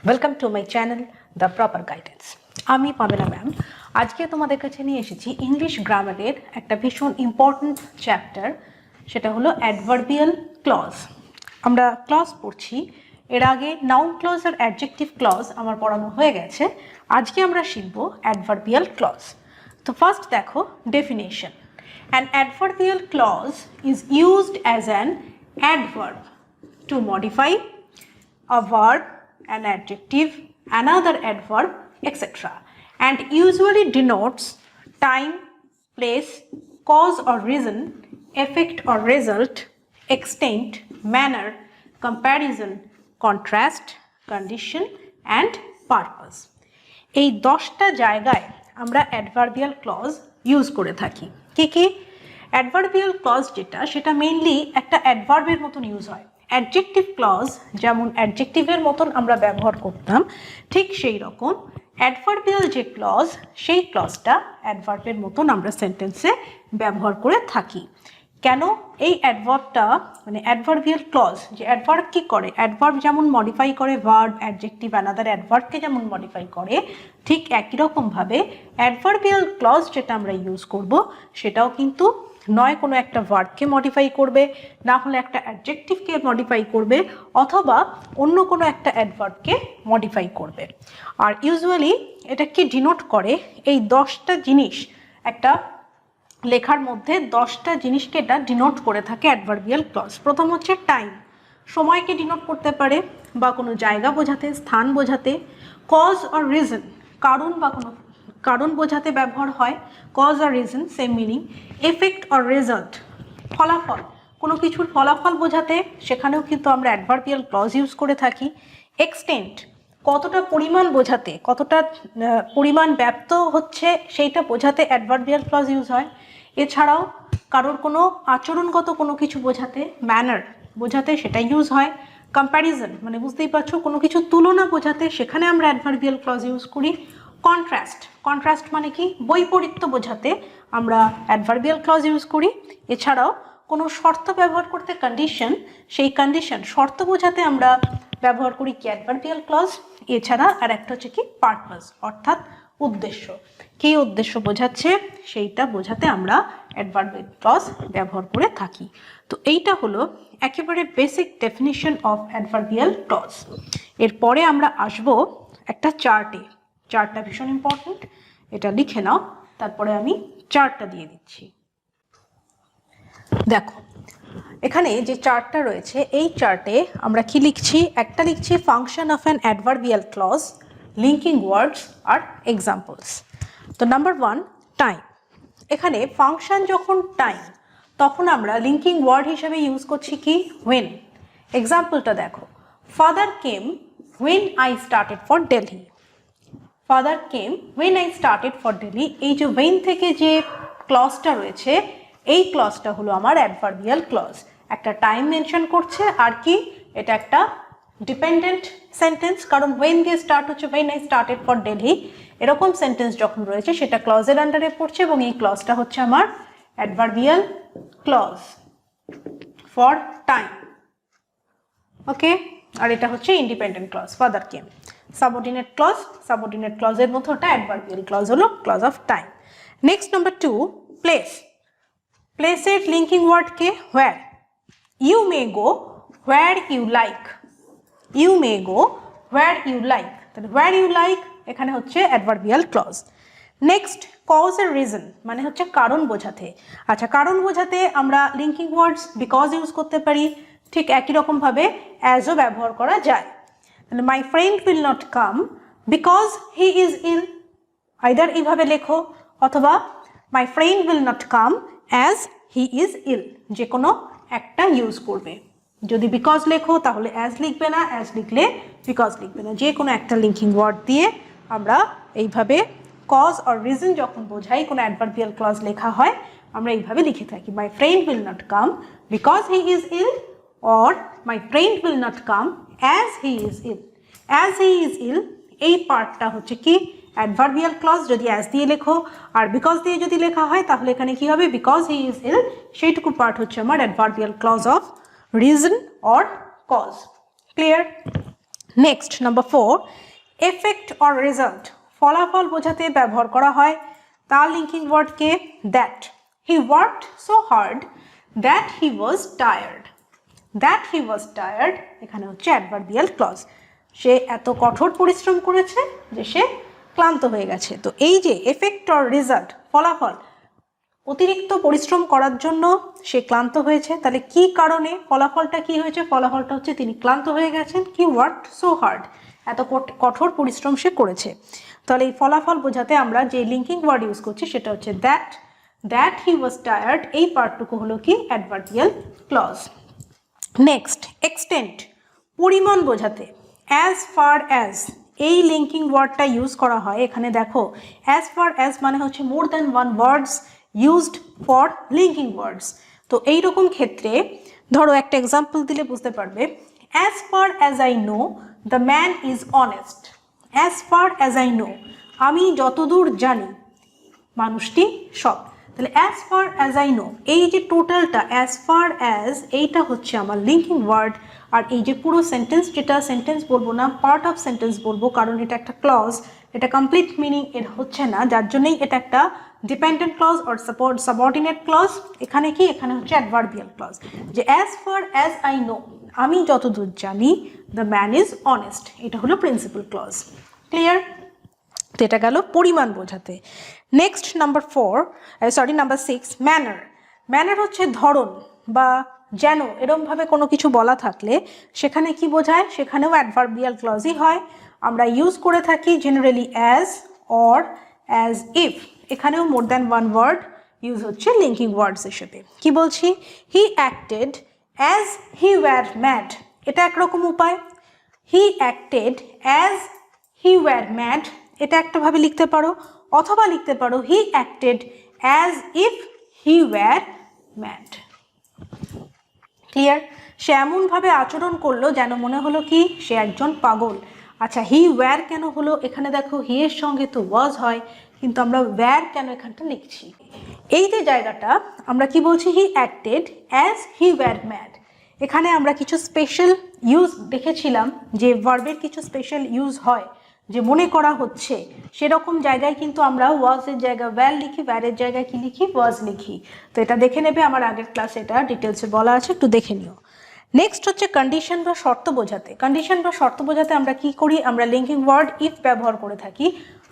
Welcome to my channel the proper guidance. আমি পাবেনা ma'am আজকে তোমাদের কাছে নিয়ে এসেছি ইংলিশ গ্রামারের একটা ভীষণ ইম্পর্ট্যান্ট চ্যাপ্টার, সেটা হলো অ্যাডভার্বিয়াল ক্লজ। আমরা ক্লজ পড়ছি, এর আগে নাউন ক্লজ আর অ্যাডজেক্টিভ ক্লজ আমার পড়ানো হয়ে গেছে। আজকে আমরা শিখব অ্যাডভার্বিয়াল ক্লজ। তো ফার্স্ট দেখো definition. An adverbial clause is used as an adverb to modify a verb, an adjective, another adverb, etc. and usually denotes time, place, cause or reason, effect or result, extent, manner, comparison, contrast, condition and purpose. এই 10টা জায়গায় আমরা adverbial clause use করে থাকি। কি কি? Adverbial clause যেটা, সেটা মেইনলি একটা অ্যাডভার্বের মতন ইউজ হয়। অ্যাডজেক্টিভ ক্লজ যেমন অ্যাডজেক্টিভের মতন আমরা ব্যবহার করতাম, ঠিক সেই রকম অ্যাডভার্বিয়াল যে ক্লজ, সেই ক্লজটা অ্যাডভার্বের মতন আমরা সেন্টেন্সে ব্যবহার করে থাকি। কেন? এই অ্যাডভার্বটা মানে অ্যাডভার্বিয়াল ক্লজ, যে অ্যাডভার্ব কি করে, অ্যাডভার্ব যেমন মডিফাই করে ভার্ব, অ্যাডজেক্টিভ, অ্যানাদার অ্যাডভার্বকে যেমন মডিফাই করে, ঠিক একই রকমভাবে অ্যাডভার্বিয়াল ক্লজ যেটা আমরা ইউজ করব, সেটাও কিন্তু নয় কোনো একটা ভার্বকে মডিফাই করবে, না হলে একটা অ্যাডজেক্টিভকে মডিফাই করবে, অথবা অন্য কোনো একটা অ্যাডভার্বকে মডিফাই করবে। আর ইউজুয়ালি এটা কি ডিনোট করে, এই 10টা জিনিস একটা লেখার মধ্যে 10টা জিনিসকে এটা ডিনোট করে থাকে অ্যাডভার্বিয়াল ক্লজ। প্রথম হচ্ছে টাইম, সময়কে ডিনোট করতে পারে বা কোনো জায়গা বোঝাতে, স্থান বোঝাতে। কজ অর রিজন, কারণ বা কোনো কারণ বোঝাতে ব্যবহার হয়, কজ আর reason same meaning. Effect or result, ফলাফল, কোনো কিছুর ফলাফল বোঝাতে, সেখানেও কিন্তু আমরা অ্যাডভার্বিয়াল ক্লজ ইউজ করে থাকি। এক্সটেন্ট, কতটা পরিমাণ বোঝাতে, কতটা পরিমাণ ব্যাপ্ত হচ্ছে সেইটা বোঝাতে অ্যাডভার্বিয়াল ক্লজ ইউজ হয়। এছাড়াও কারোর কোনো আচরণগত কোনো কিছু বোঝাতে, ম্যানার বোঝাতে সেটা ইউজ হয়। কম্প্যারিজন মানে বুঝতেই পারছো, কোনো কিছু তুলনা বোঝাতে, সেখানে আমরা অ্যাডভার্বিয়াল ক্লজ ইউজ করি। কন্ট্রাস্ট, কন্ট্রাস্ট মানে কি, বৈপরীত্য বোঝাতে আমরা অ্যাডভার্বিয়াল ক্লজ ইউজ করি। এছাড়াও কোনো শর্ত ব্যবহার করতে, কন্ডিশন, সেই কন্ডিশন শর্ত বোঝাতে আমরা ব্যবহার করি কি অ্যাডভার্বিয়াল ক্লজ। এছাড়া আর একটা হচ্ছে কি পারপাস, অর্থাৎ উদ্দেশ্য, কী উদ্দেশ্য বোঝাচ্ছে সেইটা বোঝাতে আমরা অ্যাডভার্বিয়াল ক্লজ ব্যবহার করে থাকি। তো এইটা হলো একেবারে basic definition of adverbial clause. এরপরে আমরা আসব একটা চার্টে। চার্টটা ভীষণ ইম্পর্টেন্ট, এটা লিখে নাও, তারপরে আমি চার্টটা দিয়ে দিচ্ছি। দেখো এখানে যে চার্টটা রয়েছে, এই চার্টে আমরা কি লিখছি, একটা লিখছি function of an adverbial clause, linking words আর এক্সাম্পলস। তো নাম্বার 1 টাইম। এখানে ফাংশন যখন টাইম, তখন আমরা লিঙ্কিং ওয়ার্ড হিসেবে ইউজ করছি কি হোয়েন। এক্সাম্পলটা দেখো, father came when I started for Delhi. Father came when I started for Delhi, এই যে হোয়েন থেকে যে ক্লজটা রয়েছে, এই ক্লজটা হলো আমার অ্যাডভার্বিয়াল ক্লজ। একটা টাইম মেনশন করছে, আর কি এটা একটা ডিপেন্ডেন্ট সেন্টেন্স, কারণ হোয়েন দিয়ে স্টার্ট হচ্ছে, when I started for Delhi, এরকম সেন্টেন্স যখন রয়েছে সেটা ক্লজের আন্ডারে পড়ছে, এবং এই ক্লজটা হচ্ছে আমার adverbial clause for time. Okay, আর এটা হচ্ছে independent clause, father came. Subordinate clause, subordinate ক্লজের মধ্যে ওটা অ্যাডভার্বিয়াল ক্লজ হলো clause of time. Next number 2 place. প্লেসের লিঙ্কিং ওয়ার্ড কে where. You may go where you like, you may go where you like, তাহলে হোয়ার ইউ লাইক এখানে হচ্ছে adverbial clause. Next cause এর রিজন, মানে হচ্ছে কারণ বোঝাতে। আচ্ছা, কারণ বোঝাতে আমরা লিঙ্কিং ওয়ার্ডস বিকজ ইউজ করতে পারি, ঠিক একই রকমভাবে অ্যাজও ব্যবহার করা যায়। তাহলে my friend will not come because he is ill, either এইভাবে লেখো, অথবা my friend will not come as he is ill, যে কোনো একটা ইউজ করবে। যদি বিকজ লেখো তাহলে অ্যাজ লিখবে না, অ্যাজ লিখলে বিকজ লিখবে না, যে কোনো একটা লিঙ্কিং ওয়ার্ড দিয়ে আমরা এইভাবে কজ অর রিজন যখন বোঝাই, কোনো অ্যাডভার্বিয়াল ক্লজ লেখা হয়, আমরা এইভাবে লিখে থাকি, my friend will not come because he is ill, or my friend will not come as he is ill. As he is ill এই পার্টটা হচ্ছে কি অ্যাডভার্বিয়াল ক্লজ, যদি অ্যাজ দিয়ে লেখো, আর বিকজ দিয়ে যদি লেখা হয় তাহলে এখানে কি হবে, বিকজ হি ইজ ইল, সেইটুকু পার্ট হচ্ছে আমার adverbial clause of reason or cause. Clear? Next number 4, effect or result, ফলাফল বোঝাতে ব্যবহার করা হয় তার লিঙ্কিং ওয়ার্ডকে that. He worked so hard that he was tired. That he was tired এখানে হচ্ছে অ্যাডভার্বিয়াল ক্লজ। সে এত কঠোর পরিশ্রম করেছে যে সে ক্লান্ত হয়ে গেছে। তো এই যে এফেক্ট অর রেজাল্ট, ফলাফল, অতিরিক্ত পরিশ্রম করার জন্য সে ক্লান্ত হয়েছে। তাহলে কি কারণে ফলাফলটা কি হয়েছে? ফলাফলটা হচ্ছে তিনি ক্লান্ত হয়ে গেছেন। হি ওয়ার্কড সো হার্ড, এত কঠোর পরিশ্রম সে করেছে। তাহলে এই ফলাফল বোঝাতে আমরা যে লিঙ্কিং ওয়ার্ড ইউজ করছি সেটা হচ্ছে that. That he was tired, এই পার্টটুকু হলো কি অ্যাডভার্বিয়াল ক্লজ। নেক্সট, এক্সটেন্ট, পরিমাণ বোঝাতে অ্যাজ ফার অ্যাজ, এই লিঙ্কিং ওয়ার্ডটা ইউজ করা হয়। এখানে দেখো অ্যাজ ফার অ্যাজ মানে হচ্ছে মোর than one words used for linking ওয়ার্ডস। তো এইরকম ক্ষেত্রে ধরো একটা এক্সাম্পল দিলে বুঝতে পারবে। As far as I know the man is honest. As far as I know, আমি যতদূর জানি মানুষটি সৎ। তাহলে as far as I no, এই যে টোটালটা অ্যাজ ফার অ্যাজ, এইটা হচ্ছে আমার লিঙ্কিং ওয়ার্ড। আর এই যে পুরো সেন্টেন্স, যেটা সেন্টেন্স বলবো না, পার্ট অফ সেন্টেন্স বলবো, কারণ এটা একটা ক্লজ, এটা কমপ্লিট মিনিং এর হচ্ছে না, যার জন্যই এটা একটা dependent clause or subordinate clause. এখানে কি, এখানে হচ্ছে অ্যাডভার্বিয়াল ক্লজ। যে as far as I know, আমি যতদূর জানি, দ্য ম্যান ইজ অনেস্ট, এটা হলো প্রিন্সিপাল ক্লজ। ক্লিয়ার? তো এটা গেল পরিমাণ বোঝাতে। Next number 6, manner. ম্যানার হচ্ছে ধরন বা যেন, এরমভাবে কোনো কিছু বলা থাকলে সেখানে কি বোঝায়? সেখানেও অ্যাডভার্বিয়াল ক্লজই হয়। আমরা ইউজ করে থাকি generally as or as if. এখানেও more than one word use হচ্ছে লিঙ্কিং ওয়ার্ডস হিসেবে। কি বলছি? He acted as he were mad, এটা একরকম উপায়। He acted as he were mad, এটা একটাভাবে লিখতে পারো। অথবা লিখতে পারো he acted as if he were mad. Clear? সে এমনভাবে আচরণ করলো যেন মনে হলো কি সে একজন পাগল। আচ্ছা, হি ওয়্যার কেন হলো? এখানে দেখো হি এর সঙ্গে তো ওয়াজ হয়, কিন্তু আমরা ওয়্যার কেন এখানটা লিখছি? এই যে জায়গাটা আমরা কি বলছি? He acted as he were mad. এখানে আমরা কিছু স্পেশাল ইউজ দেখেছিলাম, যে ভার্বের কিছু স্পেশাল ইউজ হয়, যে মনে করা হচ্ছে, সেরকম জায়গায় কিন্তু আমরা ওয়াজের জায়গায় ওয়্যার লিখি, ওয়্যারের জায়গায় কি লিখি? ওয়াজ লিখি। তো এটা দেখে নেবে, আমার আগের ক্লাসে এটা ডিটেলসে বলা আছে, একটু দেখে নিও। নেক্সট হচ্ছে কন্ডিশন বা শর্ত বোঝাতে। কন্ডিশন বা শর্ত বোঝাতে আমরা কি করি? আমরা লিঙ্কিং ওয়ার্ড ইফ ব্যবহার করে থাকি।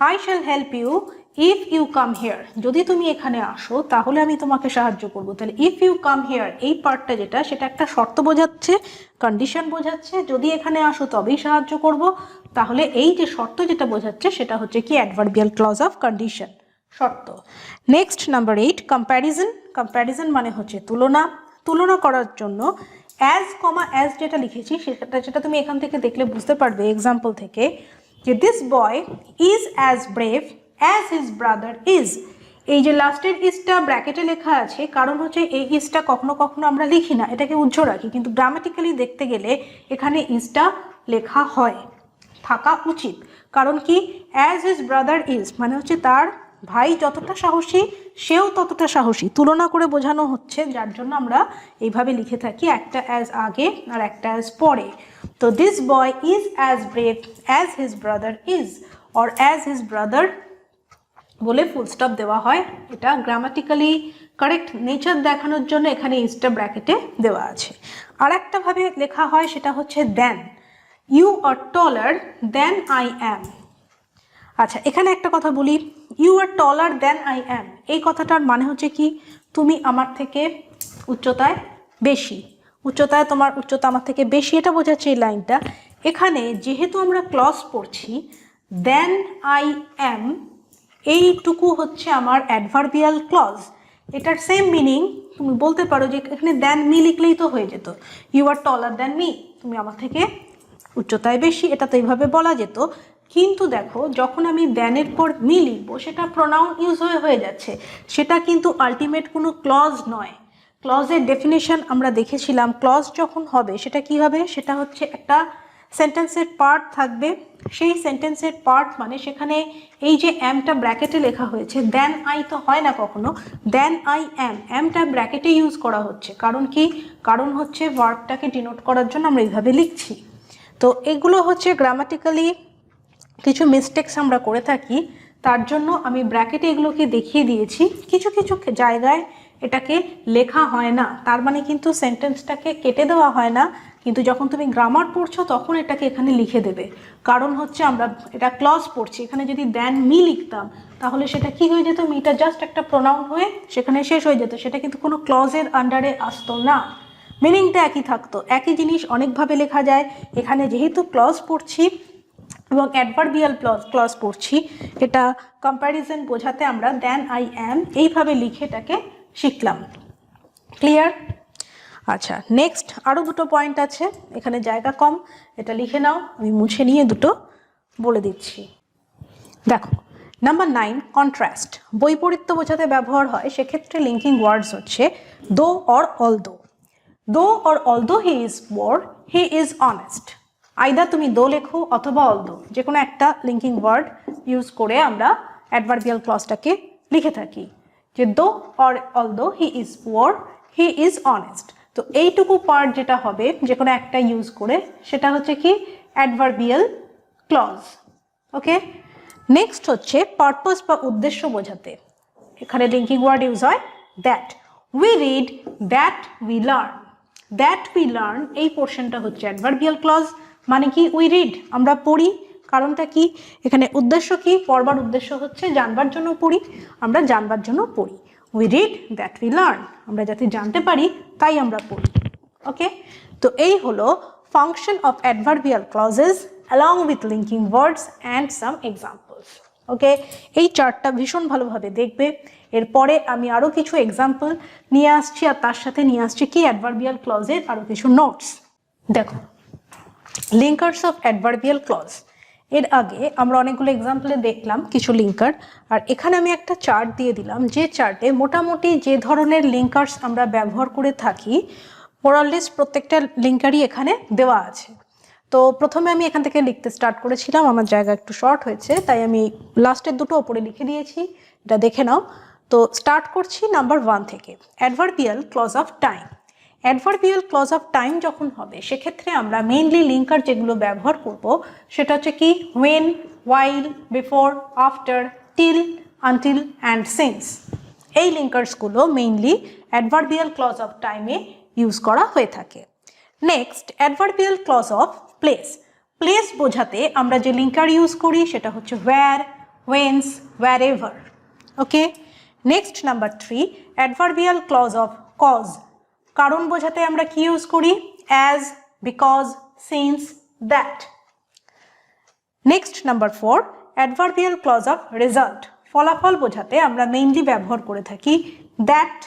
I shall help you if you come here, যদি তুমি এখানে আসো তাহলে আমি তোমাকে সাহায্য করব। তাহলে ইফ ইউ কাম হিয়ার, এই পার্টটা যেটা, সেটা একটা শর্ত বোঝাচ্ছে, কন্ডিশন বোঝাচ্ছে। যদি এখানে আসো তবেই সাহায্য করব। তাহলে এই যে শর্ত যেটা বোঝাচ্ছে সেটা হচ্ছে কি অ্যাডভার্বিয়াল ক্লজ অফ কন্ডিশন, শর্ত। Next number 8, comparison. কম্প্যারিজন মানে হচ্ছে তুলনা। তুলনা করার জন্য অ্যাজ কমা অ্যাজ যেটা লিখেছি সেটা তুমি এখান থেকে দেখলে বুঝতে পারবে এক্সাম্পল থেকে, যে this boy is as brave as his brother is. এই যে লাস্টের ইজটা ব্র্যাকেটে লেখা আছে, কারণ হচ্ছে এই ইজটা কখনো কখনো আমরা লিখি না, এটাকে উজ্জ্ব রাখি, কিন্তু গ্রামাটিক্যালি দেখতে গেলে এখানে ইজটা লেখা হয়, থাকা উচিত। কারণ কি? অ্যাজ হিজ ব্রাদার ইজ মানে হচ্ছে তার ভাই যতটা সাহসী সেও ততটা সাহসী, তুলনা করে বোঝানো হচ্ছে, যার জন্য আমরা এইভাবে লিখে থাকি, একটা অ্যাজ আগে আর একটা অ্যাজ পরে। তো this boy is as brave as his brother is, or as his brother বলে ফুল স্টপ দেওয়া হয়। এটা গ্রামাটিক্যালি কারেক্ট নেচার দেখানোর জন্য এখানে ইজটা ব্র্যাকেটে দেওয়া আছে। আর একটাভাবে লেখা হয়, সেটা হচ্ছে দেন। You R trawler then I am. আচ্ছা, এখানে একটা কথা বলি, you R trawler then I am, এই কথাটার মানে হচ্ছে কি? তুমি আমার থেকে উচ্চতায় বেশি, উচ্চতায় তোমার উচ্চতা আমার থেকে বেশি, এটা বোঝাচ্ছে এই লাইনটা। এখানে যেহেতু আমরা ক্লজ পড়ছি, দেন আই অ্যাম, এইটুকু হচ্ছে আমার অ্যাডভার্বিয়াল ক্লজ। এটার সেম মিনিং তুমি বলতে পারো যে এখানে দেন মি লিখলেই তো হয়ে যেত। You R trawler than me, তুমি আমার থেকে উচ্চতায় বেশি, এটা তো এইভাবে বলা যেত। কিন্তু দেখো, যখন আমি দেনের পর মি লিখবো, সেটা প্রোনাউন ইউজ হয়ে যাচ্ছে, সেটা কিন্তু আলটিমেট কোনো ক্লজ নয়। ক্লজের ডেফিনেশন আমরা দেখেছিলাম, ক্লজ যখন হবে সেটা কি হবে? সেটা হচ্ছে একটা সেন্টেন্সের পার্ট থাকবে, সেই সেন্টেন্সের পার্ট মানে সেখানে এই যে অ্যামটা ব্র্যাকেটে লেখা হয়েছে, দেন আই তো হয় না কখনো, দেন আই অ্যাম, অ্যামটা ব্র্যাকেটে ইউজ করা হচ্ছে। কারণ কি? কারণ হচ্ছে ভার্বটাকে ডিনোট করার জন্য আমরা এইভাবে লিখছি। তো এগুলো হচ্ছে গ্রামাটিক্যালি কিছু মিস্টেকস আমরা করে থাকি, তার জন্য আমি ব্র্যাকেটে এগুলোকে দেখিয়ে দিয়েছি। কিছু কিছু জায়গায় এটাকে লেখা হয় না, তার মানে কিন্তু সেন্টেন্সটাকে কেটে দেওয়া হয় না, কিন্তু যখন তুমি গ্রামার পড়ছো তখন এটাকে এখানে লিখে দেবে। কারণ হচ্ছে আমরা এটা ক্লজ পড়ছি, এখানে যদি দ্যান মি লিখতাম তাহলে সেটা কি হয়ে যেত, মিটা জাস্ট একটা প্রোনাউন হয়ে সেখানে শেষ হয়ে যেত, সেটা কিন্তু কোনো ক্লজের আন্ডারে আসতো না, মিনিংটা একই থাকতো। একই জিনিস অনেকভাবে লেখা যায়। এখানে যেহেতু ক্লজ পড়ছি এবং অ্যাডভার্বিয়াল ক্লজ পড়ছি, এটা কম্প্যারিজন বোঝাতে আমরা দ্যান আই অ্যাম এইভাবে লিখে এটাকে শিখলাম। ক্লিয়ার? আচ্ছা, নেক্সট আরও দুটো পয়েন্ট আছে, এখানে জায়গা কম, এটা লিখে নাও, আমি মুছে নিয়ে দুটো বলে দিচ্ছি। দেখো, নাম্বার 9 কন্ট্রাস্ট, বৈপরীত্য বোঝাতে ব্যবহার হয়, সেক্ষেত্রে লিঙ্কিং ওয়ার্ডস হচ্ছে though or although. Though or although he is poor, he is honest. Either তুমি দো লেখো অথবা অলদো, যে কোনো একটা লিঙ্কিং ওয়ার্ড ইউজ করে আমরা অ্যাডভার্বিয়াল ক্লজটাকে লিখে থাকি, যে দো or although he is poor, he is honest. তো এইটুকু পার্ট যেটা হবে যে কোনো একটা ইউজ করে, সেটা হচ্ছে কি অ্যাডভার্বিয়াল ক্লজ। ওকে, নেক্সট হচ্ছে পারপাস বা উদ্দেশ্য বোঝাতে, এখানে লিঙ্কিং ওয়ার্ড ইউজ হয় that. We read, that we learn. That we learn এই পোর্শনটা হচ্ছে অ্যাডভার্বিয়াল ক্লজ, মানে কি উই রিড আমরা পড়ি, কারণটা কি এখানে উদ্দেশ্য কি, পড়বার উদ্দেশ্য হচ্ছে জানবার জন্য পড়ি, আমরা জানবার জন্য পড়ি। We read that we learn, আমরা যাতে জানতে পারি তাই আমরা পড়ি। ওকে, তো এই হলো function of adverbial clauses along with linking words and some examples. ওকে, এই চার্টটা ভীষণ ভালোভাবে দেখবে। এরপরে আমি আরও কিছু এক্সাম্পল নিয়ে আসছি, আর তার সাথে নিয়ে আসছি কি অ্যাডভার্বিয়াল ক্লজের আরও কিছু নোটস। দেখো, লিঙ্কার্স অফ অ্যাডভার্বিয়াল ক্লজ, এর আগে আমরা অনেকগুলো এক্সাম্পলে দেখলাম কিছু লিঙ্কার, আর এখানে আমি একটা চার্ট দিয়ে দিলাম, যে চার্টে মোটামুটি যে ধরনের লিঙ্কার্স আমরা ব্যবহার করে থাকি মোরাললেস প্রত্যেকটা লিঙ্কারই এখানে দেওয়া আছে। তো প্রথমে আমি এখান থেকে লিখতে স্টার্ট করেছিলাম, আমার জায়গা একটু শর্ট হয়েছে তাই আমি লাস্টের দুটো ওপরে লিখে দিয়েছি, এটা দেখে নাও। তো স্টার্ট করছি নাম্বার 1 থেকে, adverbial clause of time. Adverbial clause of time যখন হবে সেক্ষেত্রে আমরা মেইনলি লিঙ্কার যেগুলো ব্যবহার করব সেটা হচ্ছে কি when, while, before, after, till, until and since। এই লিঙ্কার্সগুলো মেইনলি অ্যাডভার্বিয়াল ক্লজ অফ টাইমে ইউজ করা হয়ে থাকে। Next adverbial clause of place. Place বোঝাতে আমরা যে লিঙ্কার ইউজ করি সেটা হচ্ছে where, whence, wherever। Okay, next number 3 adverbial clause of cause. কারণ বোঝাতে আমরা কি ইউজ করি as, because, since, that। Next number 4 adverbial clause of result. ফলাফল বোঝাতে আমরা মেইনলি ব্যবহার করে থাকি দ্যাট,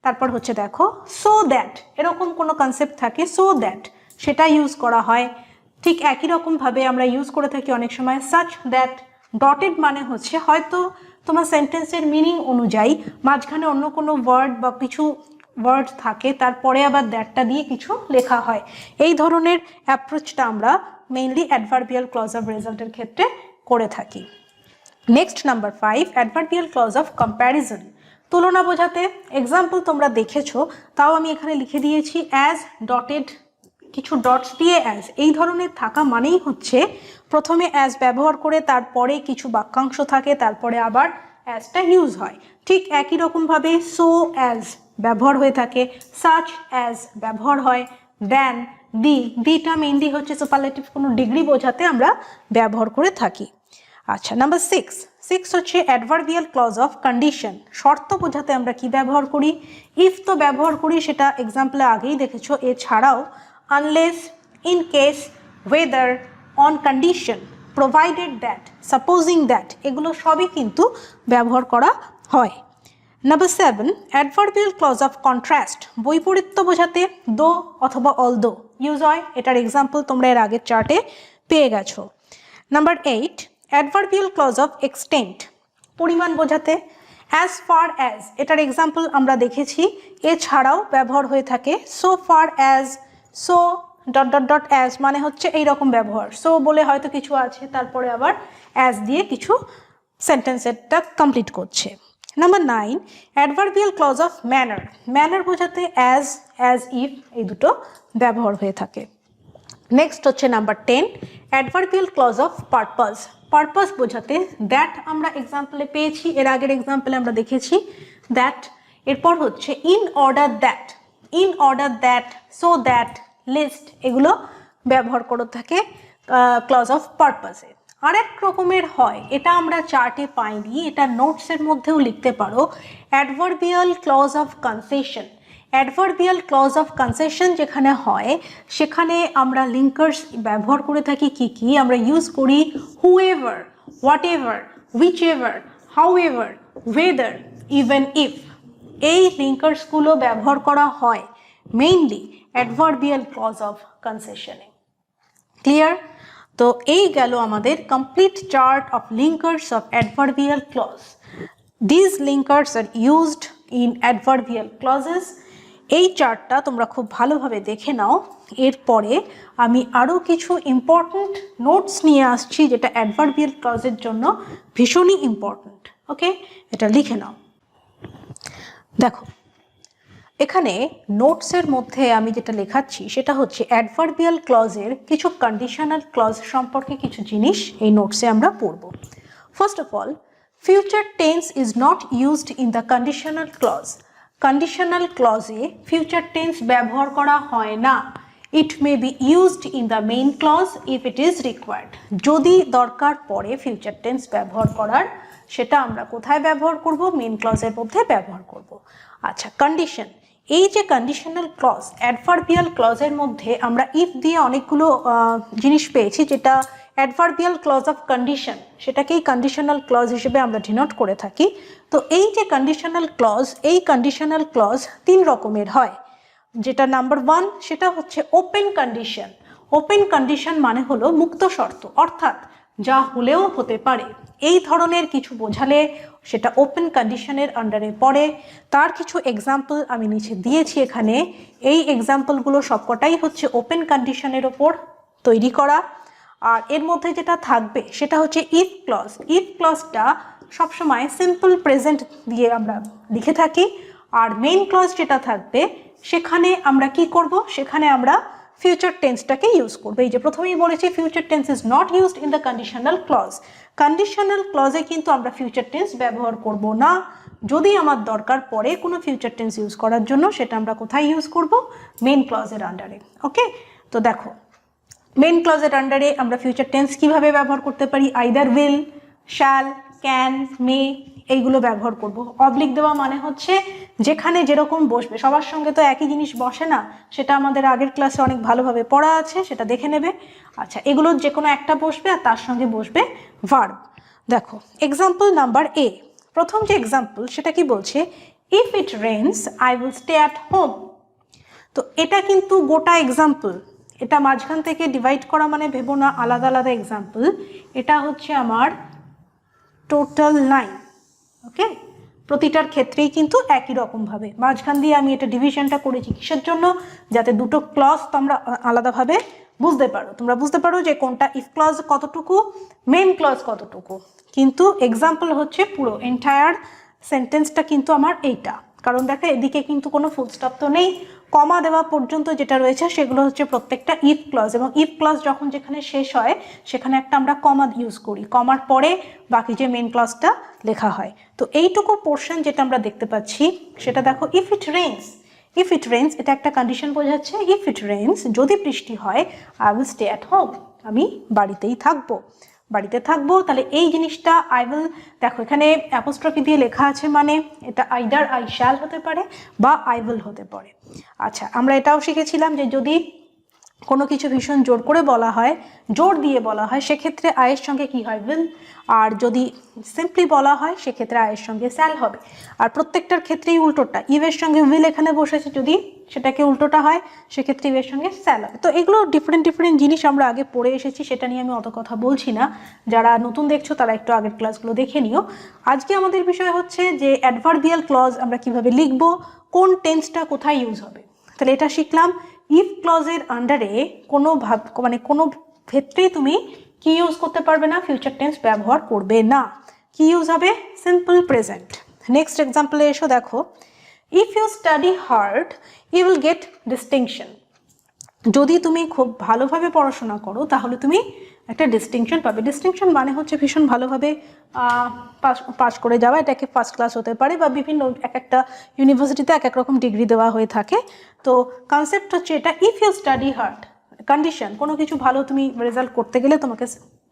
তারপর হচ্ছে দেখো সো দ্যাট, এরকম কোনো কনসেপ্ট থাকে সো দ্যাট, সেটা ইউজ করা হয়। ঠিক একই রকমভাবে আমরা ইউজ করে থাকি অনেক সময় সাচ দ্যাট। ডটেড মানে হচ্ছে হয়তো তোমার সেন্টেন্সের মিনিং অনুযায়ী মাঝখানে অন্য কোনো ওয়ার্ড বা কিছু ওয়ার্ড থাকে, তারপরে আবার দ্যাটটা দিয়ে কিছু লেখা হয়। এই ধরনের অ্যাপ্রোচটা আমরা মেইনলি অ্যাডভার্বিয়াল ক্লজ অফ রেজাল্টের ক্ষেত্রে করে থাকি। Next number 5 adverbial clause of comparison. তুলনা বোঝাতে এক্সাম্পল তোমরা দেখেছো, তাও আমি এখানে লিখে দিয়েছি অ্যাজ, ডটেড কিছু ডটস দিয়ে অ্যাজ। এই ধরনের থাকা মানেই হচ্ছে প্রথমে অ্যাজ ব্যবহার করে তারপরে কিছু বাক্যাংশ থাকে, তারপরে আবার অ্যাজটা ইউজ হয়। ঠিক একই রকমভাবে সো অ্যাজ ব্যবহার হয়ে থাকে, সাচ অ্যাজ ব্যবহার হয়, দেন, দিটা মেইনলি হচ্ছে সুপারলেটিভ কোনো ডিগ্রি বোঝাতে আমরা ব্যবহার করে থাকি। আচ্ছা, নাম্বার 6 হচ্ছে অ্যাডভার্বিয়াল ক্লজ অফ কন্ডিশন। শর্ত বোঝাতে আমরা কি ব্যবহার করি, ইফ তো ব্যবহার করি, সেটা এক্সাম্পলে আগেই দেখেছো। এছাড়াও unless, in case, whether, on condition, provided that, supposing that, এগুলো সবই কিন্তু ব্যবহার করা হয়। Number 7 adverbial clause of contrast. বৈপরীত্য বোঝাতে দো অথবা অলদো ইউজ হয়, এটার এক্সাম্পল তোমরা এর আগের চার্টে পেয়ে গেছো। Number 8 adverbial clause of extent. পরিমাণ বোঝাতে অ্যাজ ফার অ্যাজ, এটার এক্সাম্পল আমরা দেখেছি। এছাড়াও ব্যবহার হয়ে থাকে so far as, so dot dot dot as, মানে হচ্ছে এইরকম ব্যবহার। সো বলে হয়তো কিছু আছে, তারপরে আবার অ্যাজ দিয়ে কিছু সেন্টেন্সেরটা কমপ্লিট করছে। Number 9 adverbial clause of manner. Manner বোঝাতে অ্যাজ, অ্যাজ ইফ, এই দুটো ব্যবহার হয়ে থাকে। নেক্সট হচ্ছে number 10 adverbial clause of purpose. Purpose বোঝাতে দ্যাট আমরা এক্সাম্পলে পেয়েছি, এর আগের এক্সাম্পলে আমরা দেখেছি দ্যাট। এরপর হচ্ছে in order that, in order that, so that, list, এগুলো ব্যবহার করে থাকে ক্লজ অফ পারপাসে। আরেক রকমের হয়, এটা আমরা চার্টে পাইনি, এটা নোটসের মধ্যেও লিখতে পারো, adverbial clause of concession. Adverbial clause of concession যেখানে হয় সেখানে আমরা লিঙ্কার্স ব্যবহার করে থাকি কি কি, আমরা ইউজ করি whoever, whatever, whichever, however, whether, even if. এই লিঙ্কার্সগুলো ব্যবহার করা হয় মেইনলি অ্যাডভার্বিয়াল ক্লজ অফ কনসেশনে। ক্লিয়ার? তো এই গেল আমাদের complete chart of linkers of adverbial clause. This linkers are used in adverbial clauses. এই চার্টটা তোমরা খুব ভালোভাবে দেখে নাও। এরপরে আমি আরও কিছু ইম্পর্ট্যান্ট নোটস নিয়ে আসছি যেটা অ্যাডভার্বিয়াল ক্লজের জন্য ভীষণই ইম্পর্ট্যান্ট। ওকে, এটা লিখে নাও। দেখো এখানে নোটসের মধ্যে আমি যেটা লেখাচ্ছি সেটা হচ্ছে অ্যাডভার্বিয়াল ক্লজের কিছু কন্ডিশনাল ক্লজ সম্পর্কে কিছু জিনিস এই নোটসে আমরা পড়ব। First of all, future tense is not used in the conditional clause. Conditional ক্লজে ফিউচার টেন্স ব্যবহার করা হয় না। It may be used in the main clause if it is required. যদি দরকার পড়ে ফিউচার টেন্স ব্যবহার করার, সেটা আমরা কোথায় ব্যবহার করব? মেইন ক্লজের মধ্যে ব্যবহার করব। আচ্ছা, কন্ডিশন, এই যে কন্ডিশনাল ক্লজ, অ্যাডভার্বিয়াল ক্লজের মধ্যে আমরা ইফ দিয়ে অনেকগুলো জিনিস পেয়েছি, যেটা অ্যাডভার্বিয়াল ক্লজ অফ কন্ডিশন, সেটাকেই কন্ডিশনাল ক্লজ হিসেবে আমরা ডিনোট করে থাকি। তো এই যে কন্ডিশনাল ক্লজ, এই কন্ডিশনাল ক্লজ 3 রকমের হয়। যেটা নাম্বার 1, সেটা হচ্ছে ওপেন কন্ডিশন। ওপেন কন্ডিশন মানে হলো মুক্ত শর্ত, অর্থাৎ যা হলেও হতে পারে, এই ধরনের কিছু বোঝালে সেটা ওপেন কন্ডিশনের আন্ডারে পড়ে। তার কিছু এক্সাম্পল আমি নিচে দিয়েছি এখানে। এই এক্সাম্পলগুলো সবকটাই হচ্ছে ওপেন কন্ডিশনের ওপর তৈরি করা। আর এর মধ্যে যেটা থাকবে সেটা হচ্ছে ইফ ক্লজ। ইফ ক্লজটা সবসময় সিম্পল প্রেজেন্ট দিয়ে আমরা লিখে থাকি। আর মেইন ক্লজ যেটা থাকবে সেখানে আমরা কি করব? সেখানে আমরা ফিউচার টেন্সটাকে ইউজ করবো। এই যে প্রথমেই বলেছি future tense is not used in the conditional clause. Conditional ক্লজে কিন্তু আমরা ফিউচার টেন্স ব্যবহার করব না। যদি আমার দরকার পড়ে কোনো ফিউচার টেন্স ইউজ করার জন্য, সেটা আমরা কোথায় ইউজ করব? মেইন ক্লজের আন্ডারে। ওকে, তো দেখো মেইন ক্লজের আন্ডারে আমরা ফিউচার টেন্স কিভাবে ব্যবহার করতে পারি? আইদার উইল, শ্যাল, ক্যান, মে, এইগুলো ব্যবহার করব। অবলিক দেওয়া মানে হচ্ছে যেখানে যেরকম বসবে, সবার সঙ্গে তো একই জিনিস বসে না, সেটা আমাদের আগের ক্লাসে অনেক ভালোভাবে পড়া আছে, সেটা দেখে নেবে। আচ্ছা, এগুলোর যে কোনো একটা বসবে আর তার সঙ্গে বসবে ভার্ব। দেখো এক্সাম্পল নাম্বার এ, প্রথম যে এক্সাম্পল সেটা কি বলছে? If it rains I will stay at home. তো এটা কিন্তু গোটা এক্সাম্পল, এটা মাঝখান থেকে ডিভাইড করা মানে ভেবো না আলাদা আলাদা এক্সাম্পল। এটা হচ্ছে আমার টোটাল লাইন। ওকে, প্রতিটার ক্ষেত্রেই কিন্তু একই রকমভাবে মাঝখান দিয়ে আমি এটা ডিভিশনটা করেছি কিসের জন্য? যাতে দুটো ক্লজ তোমরা আলাদাভাবে বুঝতে পারো, তোমরা বুঝতে পারো যে কোনটা ইফ ক্লজ কতটুকু, মেইন ক্লজ কতটুকু। কিন্তু এক্সাম্পল হচ্ছে পুরো এন্টায়ার সেন্টেন্সটা কিন্তু আমার এইটা, কারণ দেখো এদিকে কিন্তু কোনো ফুল স্টপ তো নেই, কমা দেওয়া পর্যন্ত যেটা রয়েছে সেগুলো হচ্ছে প্রত্যেকটা ইফ ক্লজ। এবং ইফ ক্লজ যখন যেখানে শেষ হয় সেখানে একটা আমরা কমা ইউজ করি, কমার পরে বাকি যে মেইন ক্লজটা লেখা হয়। তো এইটুকু পোর্শন যেটা আমরা দেখতে পাচ্ছি সেটা দেখো, if it rains. If it rains এটা একটা কন্ডিশন বোঝাচ্ছে। ইফ ইট রেইনস, যদি বৃষ্টি হয়, I will stay at home, আমি বাড়িতেই থাকবো, বাড়িতে থাকবো। তাহলে এই জিনিসটা আই উইল, দেখো এখানে অ্যাপোস্ট্রফি দিয়ে লেখা আছে, মানে এটা আইদার আই শ্যাল হতে পারে বা আই উইল হতে পারে। আচ্ছা, আমরা এটাও শিখেছিলাম যে যদি কোনো কিছু ভীষণ জোর করে বলা হয়, জোর দিয়ে বলা হয়, সেক্ষেত্রে আয়ের সঙ্গে কি হয়? উইল। আর যদি সিম্পলি বলা হয় সেক্ষেত্রে আয়ের সঙ্গে স্যাল হবে। আর প্রত্যেকটার ক্ষেত্রেই উল্টোটা, ইভের সঙ্গে উইল এখানে বসেছে, যদি সেটাকে উল্টোটা হয় সেক্ষেত্রে ইভের সঙ্গে স্যাল হবে। তো এগুলো ডিফারেন্ট ডিফারেন্ট জিনিস আমরা আগে পড়ে এসেছি, সেটা নিয়ে আমি অত কথা বলছি না। যারা নতুন দেখছো তারা একটু আগের ক্লাসগুলো দেখে নিও। আজকে আমাদের বিষয় হচ্ছে যে অ্যাডভার্বিয়াল ক্লজ আমরা কিভাবে লিখব, কোন টেন্সটা কোথায় ইউজ হবে। তাহলে এটা শিখলাম। ইফ ক্লজের আন্ডারে কোনো কোনো ক্ষেত্রেই তুমি কি ইউজ করতে পারবে না? ফিউচার টেন্স ব্যবহার করবে না। কি ইউজ হবে? Simple present. নেক্সট এক্সাম্পলে এসো, দেখো if you study hard you will get distinction. যদি তুমি খুব ভালোভাবে পড়াশোনা করো তাহলে তুমি একটা ডিস্টিংশন পাবে। ডিস্টিংশন মানে হচ্ছে ভীষণ ভালোভাবে পাস করে যাওয়া, এটাকে ফার্স্ট ক্লাস হতে পারে বা বিভিন্ন এক একটা ইউনিভার্সিটিতে এক এক রকম ডিগ্রি দেওয়া হয়ে থাকে। তো কনসেপ্ট হচ্ছে এটা, if you study hard, condition কোনো কিছু ভালো তুমি রেজাল্ট করতে গেলে তোমাকে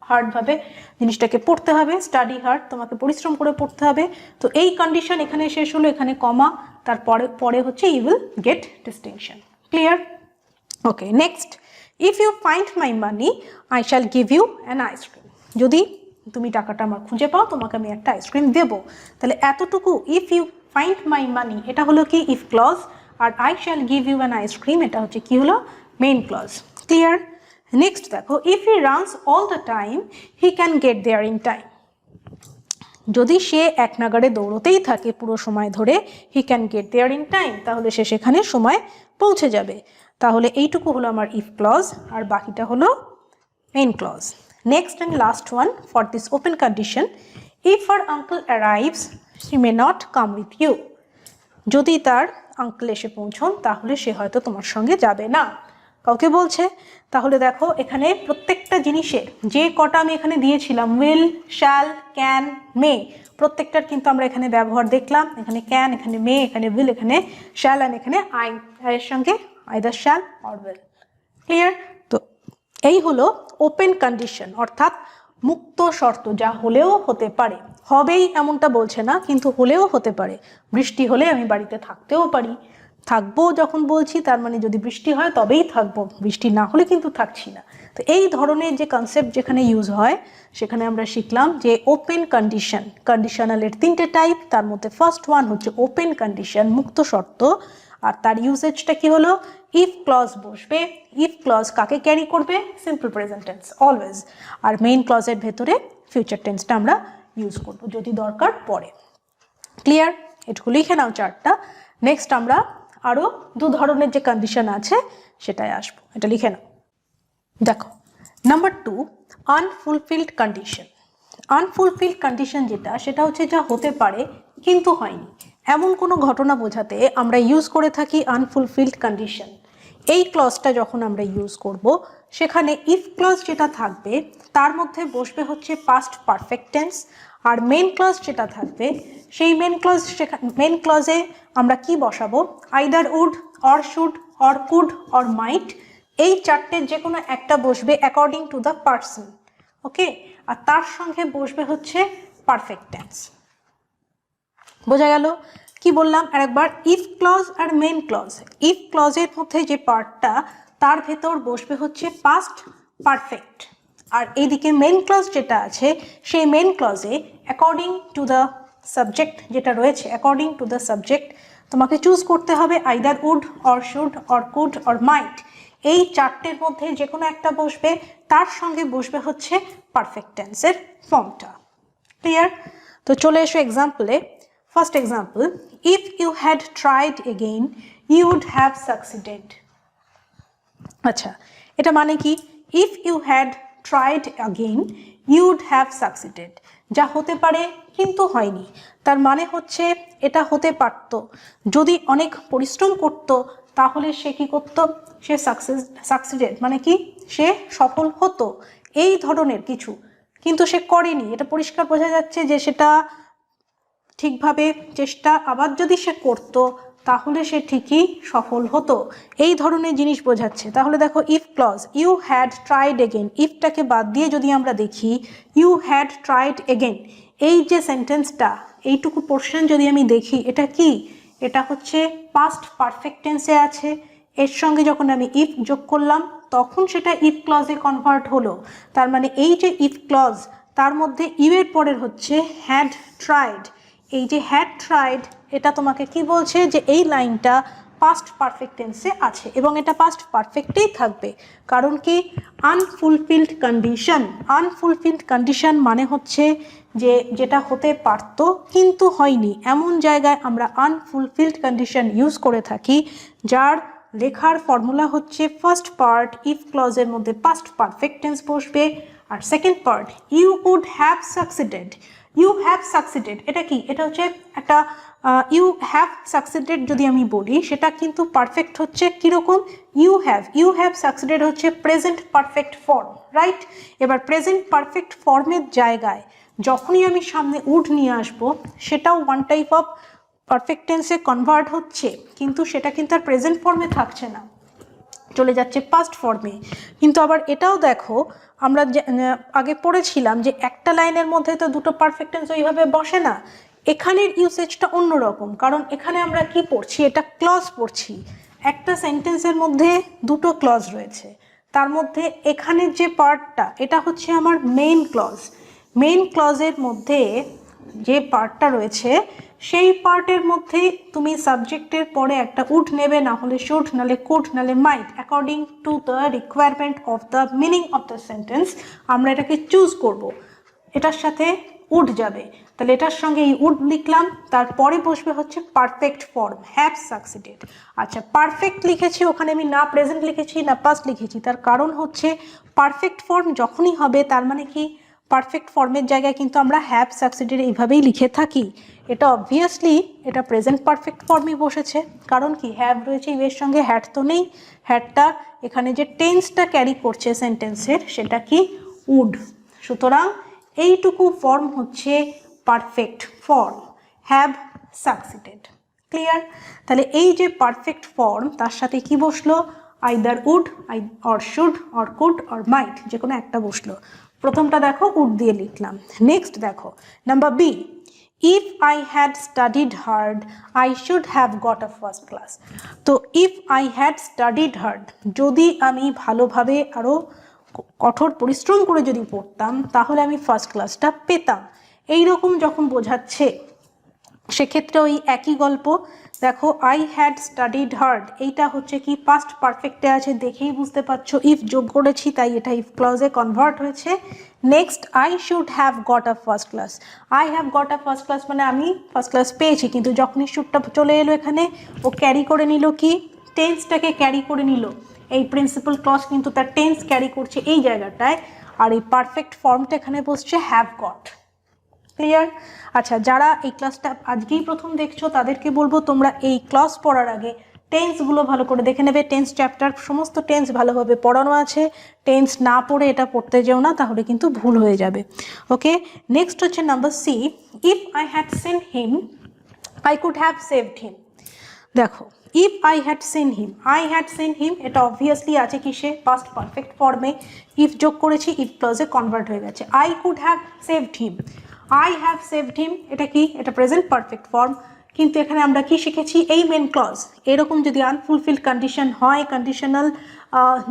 হার্ডভাবে জিনিসটাকে পড়তে হবে, স্টাডি হার্ড, তোমাকে পরিশ্রম করে পড়তে হবে। তো এই কন্ডিশন এখানে শেষ হলো, এখানে কমা, তারপরে পরে হচ্ছে you will get distinction. Clear? Okay, next, if you find my money I shall give you an ice cream. যদি তুমি টাকাটা আমার খুঁজে পাও তোমাকে আমি একটা আইসক্রিম দেবো। তাহলে এতটুকু, if you find my money, এটা হলো কি ইফ ক্লজ, আর I shall give you an ice cream এটা হচ্ছে কি হলো মেইন ক্লজ। ক্লিয়ার? নেক্সট দেখো, if he runs all the time he can get there in time. যদি সে এক নাগাড়ে দৌড়তেই থাকে পুরো সময় ধরে, he can get there in time, তাহলে সে সেখানে সময় পৌঁছে যাবে। তাহলে এইটুকু হলো আমার ইফ ক্লজ, আর বাকিটা হলো main clause. Next and last one for this open condition, if her uncle arrives she may not come with you. যদি তার আঙ্কেল এসে পৌঁছন তাহলে সে হয়তো তোমার সঙ্গে যাবে না। কাউকে বলছে। তাহলে দেখো এখানে প্রত্যেকটা জিনিসের যে কটা আমি এখানে দিয়েছিলাম, উইল, শ্যাল, ক্যান, মে, প্রত্যেকটার কিন্তু আমরা এখানে ব্যবহার দেখলাম। এখানে ক্যান, এখানে মে, এখানে উইল, এখানে শ্যাল, অ্যান্ড এখানে আই, এর সঙ্গে either shall or will. Clear? তো এই হলো ওপেন কন্ডিশন, অর্থাৎ মুক্ত শর্ত, যা হলেও হতে পারে, হবেই এমনটা বলছে না, কিন্তু হলেও হতে পারে। বৃষ্টি হলে আমি বাড়িতে থাকতেও পারি, থাকবো যখন বলছি তার মানে যদি বৃষ্টি হয় তবেই থাকবো, বৃষ্টি না হলে কিন্তু থাকছি না। তো এই ধরনের যে কনসেপ্ট যেখানে ইউজ হয় সেখানে আমরা শিখলাম যে ওপেন কন্ডিশন, কন্ডিশনালের তিনটে টাইপ, তার মধ্যে ফার্স্ট ওয়ান হচ্ছে ওপেন কন্ডিশন, মুক্ত শর্ত। আর তার ইউজেজটা কি হলো, ইফ ক্লজ বসবে, ইফ ক্লজ কাকে ক্যারি করবে, সিম্পল প্রেজেন্ট টেন্স অলওয়েজ, আর মেইন ক্লজের ভেতরে ফিউচার টেন্সটা আমরা ইউজ করব যদি দরকার পড়ে। ক্লিয়ার? এটুকু লিখে নাও চারটা। নেক্সট আমরা আরও দু ধরনের যে কন্ডিশন আছে সেটাই আসবো, এটা লিখে নাও। দেখো, নাম্বার 2, আনফুলফিলড কন্ডিশন। আনফুলফিলড কন্ডিশন যেটা, সেটা হচ্ছে যা হতে পারে কিন্তু হয়নি, এমন কোনো ঘটনা বোঝাতে আমরা ইউজ করে থাকি আনফুলফিলড কন্ডিশন। এই ক্লজটা যখন আমরা ইউজ করব সেখানে ইফ ক্লজ যেটা থাকবে তার মধ্যে বসবে হচ্ছে পাস্ট পারফেক্ট টেন্স, আর মেন ক্লজ যেটা থাকবে সেই মেন ক্লজে আমরা কি বসাবো, either would, or should, or could, or might, এই চারটের যে কোনো একটা বসবে according to the person. Okay, আর তার সঙ্গে বসবে হচ্ছে পারফেক্ট টেন্স। বোঝা গেল? কি বললাম আরেকবার, ইফ ক্লজ আর মেন ক্লজ, ইফ ক্লজের মধ্যে যে পার্টটা তার ভেতর বসবে হচ্ছে পাস্ট পারফেক্ট, আর এইদিকে মেন ক্লজ যেটা আছে সেই মেন ক্লজে অ্যাকর্ডিং টু দ্য সাবজেক্ট যেটা রয়েছে, অ্যাকর্ডিং টু দ্য সাবজেক্ট তোমাকে চুজ করতে হবে either would, or should, or could, or might. এই চারটের মধ্যে যে কোনো একটা বসবে, তার সঙ্গে বসবে হচ্ছে পারফেক্ট টেন্সের ফর্মটা। ক্লিয়ার? তো চলে এসো এক্সাম্পলে। First example, if you had tried again you would have succeeded. আচ্ছা, এটা মানে কি, if you had tried again you would have succeeded, যা হতে পারে কিন্তু হয়নি, তার মানে হচ্ছে এটা হতে পারত, যদি অনেক পরিশ্রম করত তাহলে সে কি করতো, সে সাকসিডেড মানে কি, সে সফল হতো, এই ধরনের কিছু, কিন্তু সে করেনি, এটা পরিষ্কার বোঝা যাচ্ছে যে সেটা ঠিকভাবে চেষ্টা আবার যদি সে করতো তাহলে সে ঠিকই সফল হতো, এই ধরনের জিনিস বোঝাচ্ছে। তাহলে দেখো, if clause, you had tried again, ইফটাকে বাদ দিয়ে যদি আমরা দেখি ইউ হ্যাড ট্রাইড এগেন, এই যে সেন্টেন্সটা, এইটুকু পোর্শন যদি আমি দেখি, এটা কি, এটা হচ্ছে পাস্ট পারফেক্ট টেন্সে আছে, এর সঙ্গে যখন আমি ইফ যোগ করলাম তখন সেটা ইফ ক্লজে কনভার্ট হলো। তার মানে এই যে ইফ ক্লজ তার মধ্যে ইউ এর পরের হচ্ছে হ্যাড ট্রাইড, এই যে হ্যাড ট্রাইড এটা তোমাকে কি বলছে যে এই লাইনটা পাস্ট পারফেক্ট টেন্সে আছে এবং এটা পাস্ট পারফেক্টেই থাকবে, কারণ কি, আনফুলফিলড কন্ডিশন। আনফুলফিলড কন্ডিশন মানে হচ্ছে যে যেটা হতে পারতো কিন্তু হয়নি, এমন জায়গায় আমরা আনফুলফিলড কন্ডিশন ইউজ করে থাকি, যার লেখার ফর্মুলা হচ্ছে ফার্স্ট পার্ট ইফ ক্লজের মধ্যে পাস্ট পারফেক্ট টেন্স বসবে, আর second part you would have succeeded, you have succeeded, এটা কি? এটা হচ্ছে একটা ইউ হ্যাভ সাকসিডেড যদি আমি বলি সেটা কিন্তু পারফেক্ট হচ্ছে কীরকম? ইউ হ্যাভ সাকসিডেড হচ্ছে প্রেজেন্ট পারফেক্ট ফর্ম, রাইট? এবার প্রেজেন্ট পারফেক্ট ফর্মের জায়গায় যখনই আমি সামনে উড নিয়ে আসবো সেটাও ওয়ান টাইপ অফ পারফেক্ট টেন্সে কনভার্ট হচ্ছে, কিন্তু সেটা কিন্তু আর প্রেজেন্ট ফর্মে থাকছে না, চলে যাচ্ছে পাস্ট ফর্মে। কিন্তু আবার এটাও দেখো, আমরা আগে পড়েছিলাম যে একটা লাইনের মধ্যে তো দুটো পারফেক্ট টেন্স ওইভাবে বসে না, এখানের ইউসেজটা অন্যরকম, কারণ এখানে আমরা কি পড়ছি? এটা ক্লজ পড়ছি, একটা সেন্টেন্সের মধ্যে দুটো ক্লজ রয়েছে, তার মধ্যে এখানের যে পার্টটা এটা হচ্ছে আমার মেইন ক্লজ। মেইন ক্লজের মধ্যে যে পার্টটা রয়েছে সেই পার্টের মধ্যে তুমি সাবজেক্টের পরে একটা উড নেবে, না হলে শুড, নালে কুড, নালে might, according to the requirement of the meaning of the sentence আমরা এটাকে চুজ করব। এটার সাথে উড যাবে, তাহলে এটার সঙ্গে এই উড লিখলাম, তারপরে বসবে হচ্ছে পারফেক্ট ফর্ম, হ্যাভ সাকসিডেড। আচ্ছা, পারফেক্ট লিখেছি, ওখানে আমি না প্রেজেন্ট লিখেছি না পাস্ট লিখেছি, তার কারণ হচ্ছে পারফেক্ট ফর্ম যখনই হবে তার মানে কি পারফেক্ট ফর্মের জায়গায় কিন্তু আমরা হ্যাভ সাকসিডেড এইভাবেই লিখে থাকি। এটা অবভিয়াসলি এটা প্রেজেন্ট পারফেক্ট ফর্মে বসেছে, কারণ কি হ্যাভ রয়েছে, এর সঙ্গে হ্যাড তো নেই, হ্যাডটা এখানে যে টেন্সটা ক্যারি করছে সেন্টেন্সের সেটা কি? উড। সুতরাং এইটুকু ফর্ম হচ্ছে perfect form, have succeeded. Clear? তাহলে এই যে পারফেক্ট ফর্ম তার সাথে কি বসলো? Either would, or should, or could, or might, যে কোনো একটা বসলো। প্রথমটা দেখো উড দিয়ে লিখলাম। নেক্সট দেখো number B, if I had studied hard I should have got a first class. তো if I had studied hard, যদি আমি ভালোভাবে আরও কঠোর পরিশ্রম করে যদি পড়তাম তাহলে আমি ফার্স্ট ক্লাসটা পেতাম। এইরকম যখন বোঝাচ্ছে সেক্ষেত্রে ওই একই গল্প। দেখো আই হ্যাড স্টাডিড হার্ড, এইটা হচ্ছে কি পাস্ট পারফেক্টে আছে, দেখেই বুঝতে পারছো ইফ যোগ করেছি তাই এটা ইফ ক্লজে কনভার্ট হয়েছে। Next, I should have got a first class, I have got a first class মানে আমি ফার্স্ট ক্লাস পেয়েছি, কিন্তু যখনই শুডটা চলে এলো এখানে ও ক্যারি করে নিল কি? টেন্সটাকে ক্যারি করে নিল। এই প্রিন্সিপাল ক্লজ কিন্তু তার টেন্স ক্যারি করছে এই জায়গাটায়, আর এই পারফেক্ট ফর্মটা এখানে বসছে হ্যাভ গট। ক্লিয়ার? আচ্ছা, যারা এই ক্লাসটা আজকেই প্রথম দেখছো তাদেরকে বলবো তোমরা এই ক্লাস পড়ার আগে টেন্সগুলো ভালো করে দেখে নেবে। টেন্স চ্যাপ্টার সমস্ত টেন্স ভালোভাবে পড়ানো আছে, টেন্স না পড়ে এটা পড়তে যেও না, তাহলে কিন্তু ভুল হয়ে যাবে। ওকে, নেক্সট হচ্ছে number C, if I had seen him I could have saved him. দেখো if I had seen him, I had seen him এটা অবভিয়াসলি আছে কিসে? পাস্ট পারফেক্ট ফর্মে। ইফ যোগ করেছি, ইফ ক্লজে কনভার্ট হয়ে গেছে। I could have saved him, I have saved him এটা কি? এটা প্রেজেন্ট পারফেক্ট ফর্ম, কিন্তু এখানে আমরা কি শিখেছি? এই মেন ক্লজ। এরকম যদি আনফুলফিল্ড কন্ডিশন হয়, কন্ডিশনাল